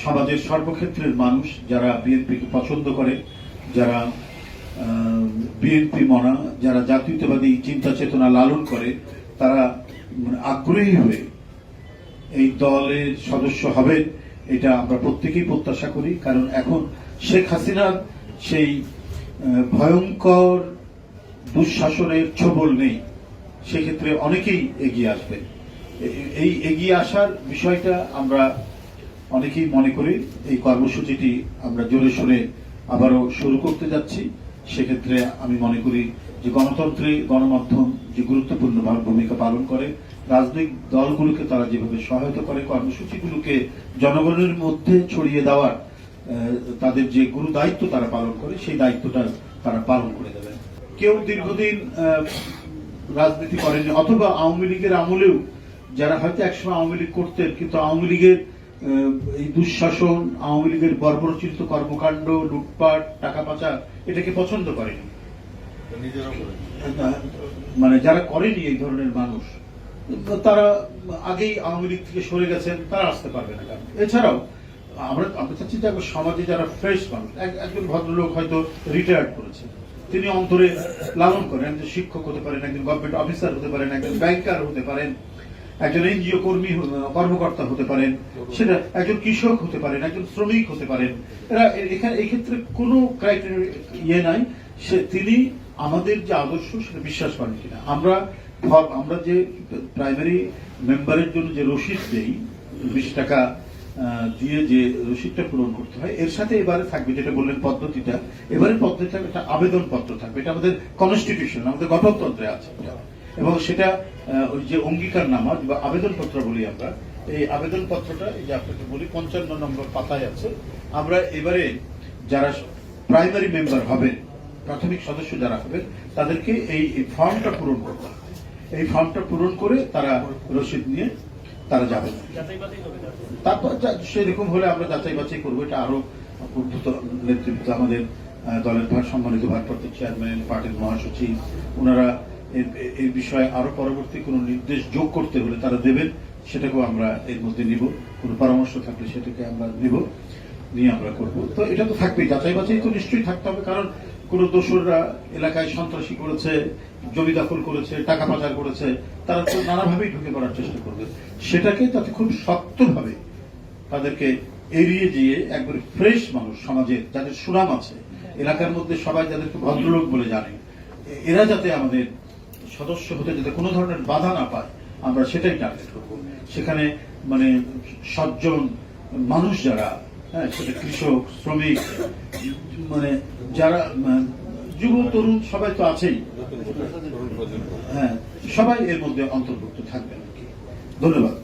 সমাজের সর্বক্ষেত্রের মানুষ যারা বিএনপিকে পছন্দ করে, যারা বিএনপি মনা, যারা জাতীয়তাবাদী চিন্তা চেতনা লালন করে, তারা আগ্রহী হয়ে এই দলের সদস্য হবেন, এটা আমরা প্রত্যেকেই প্রত্যাশা করি। কারণ এখন শেখ হাসিনার সেই ভয়ঙ্কর দুঃশাসনের ছোবল নেই, সেক্ষেত্রে অনেকেই এগিয়ে আসবেন। এই এগিয়ে আসার বিষয়টা আমরা অনেকেই মনে করি। এই কর্মসূচিটি আমরা জোরে সোরে আবারও শুরু করতে যাচ্ছি। সেক্ষেত্রে আমি মনে করি যে গণতন্ত্রে গণমাধ্যম যে গুরুত্বপূর্ণ ভূমিকা পালন করে, রাজনৈতিক দলগুলোকে তারা যেভাবে সহায়তা করে, কর্মসূচিগুলোকে জনগণের মধ্যে ছড়িয়ে দেওয়ার তাদের যে গুরু দায়িত্ব তারা পালন করে, সেই দায়িত্বটা তারা পালন করে দেবেন। কেউ দীর্ঘদিন রাজনীতি করেনি, অথবা আওয়ামী লীগের আমলেও যারা হয়তো একসময় আওয়ামী লীগ করতেন, কিন্তু আওয়ামী লীগের এই দুঃশাসন, আওয়ামী লীগের বর্বরচিত কর্মকাণ্ড, লুটপাট, টাকা পাচার, এটাকে পছন্দ করেনি, মানে যারা করেনি এই ধরনের মানুষ, তারা আগেই আওয়ামী লীগ থেকে সরে গেছেন, তারা আসতে পারবে না। কারণ এছাড়াও আমরা চাচ্ছি যে সমাজে যারা ফ্রেশ মানুষ, একজন ভদ্রলোক হয়তো রিটায়ার্ড করেছে, তিনি অন্তরে লালন করেন, একজন শিক্ষক হতে পারেন, একজন গভর্নমেন্ট অফিসার হতে পারেন, একজন ব্যাংকার হতে পারেন, একজন এনজিও কর্মী কর্মকর্তা হতে পারেন, সেটা একজন কৃষক হতে পারেন, একজন শ্রমিক হতে পারেন। এরা এখানে এই ক্ষেত্রে কোনো ক্রাইটেরিয়া নাই, তিনি আমাদের যে আদর্শ সেটা বিশ্বাস করেন কিনা। আমরা যে প্রাইমারি মেম্বারের জন্য যে রসিদ দেই, 20 টাকা দিয়ে যে রসিদটা পূরণ করতে হয়, এর সাথে এবারে থাকবে যেটা বললেন পদ্ধতিটা, এবারে পদ্ধতিটা একটা আবেদন পত্র থাকবে। এটা আমাদের কনস্টিটিউশন, আমাদের গঠনতন্ত্রে আছে, এবং সেটা ওই যে অঙ্গীকারনামা বা আবেদন পত্র বলি আমরা, এই আবেদন পত্রটা এই যে আপনাকে বলি 55 নম্বর পাতায় আছে। আমরা এবারে যারা প্রাইমারি মেম্বার হবেন, প্রাথমিক সদস্য যারা হবেন, তাদেরকে এই ফর্মটা পূরণ করতে হবে। এই ফর্মটা পূরণ করে তারা রসিদ নিয়ে তারা যাবেন। তারপর সেরকম হলে আমরা যাচাই বাছাই করবো। এটা আরো ঊর্ধ্বতন নেতৃত্ব, আমাদের দলের সম্মানিত ভারপ্রাপ্ত চেয়ারম্যান, পার্টির মহাসচিব, ওনারা এই বিষয়ে আরো পরবর্তী কোন নির্দেশ যোগ করতে হলে তারা দেবেন, সেটাকেও আমরা এর মধ্যে নিব। কোন পরামর্শ থাকলে সেটাকে আমরা নিব, নিয়ে আমরা করব। তো এটা তো থাকবেই, যাচাই বাছাই তো নিশ্চয়ই থাকতে হবে। কারণ কোন দোসররা এলাকায় সন্ত্রাসী করেছে, জমি দখল করেছে, টাকা পাচার করেছে, তারা তো নানাভাবেই ঢুকে পড়ার চেষ্টা করবে। সেটাকে তাতে খুব শক্তভাবে তাদেরকে এড়িয়ে গিয়ে একবারে ফ্রেশ মানুষ, সমাজের যাদের সুনাম আছে, এলাকার মধ্যে সবাই যাদেরকে ভদ্রলোক বলে জানে, এরা যাতে আমাদের সদস্য হতে যাতে কোনো ধরনের বাধা না পায়, আমরা সেটাই টার্গেট করবো। সেখানে মানে সজ্জন মানুষ যারা, হ্যাঁ, সেটা কৃষক, শ্রমিক, মানে যারা যুব তরুণ, সবাই তো আছেই, হ্যাঁ, সবাই এর মধ্যে অন্তর্ভুক্ত থাকবেন। ধন্যবাদ।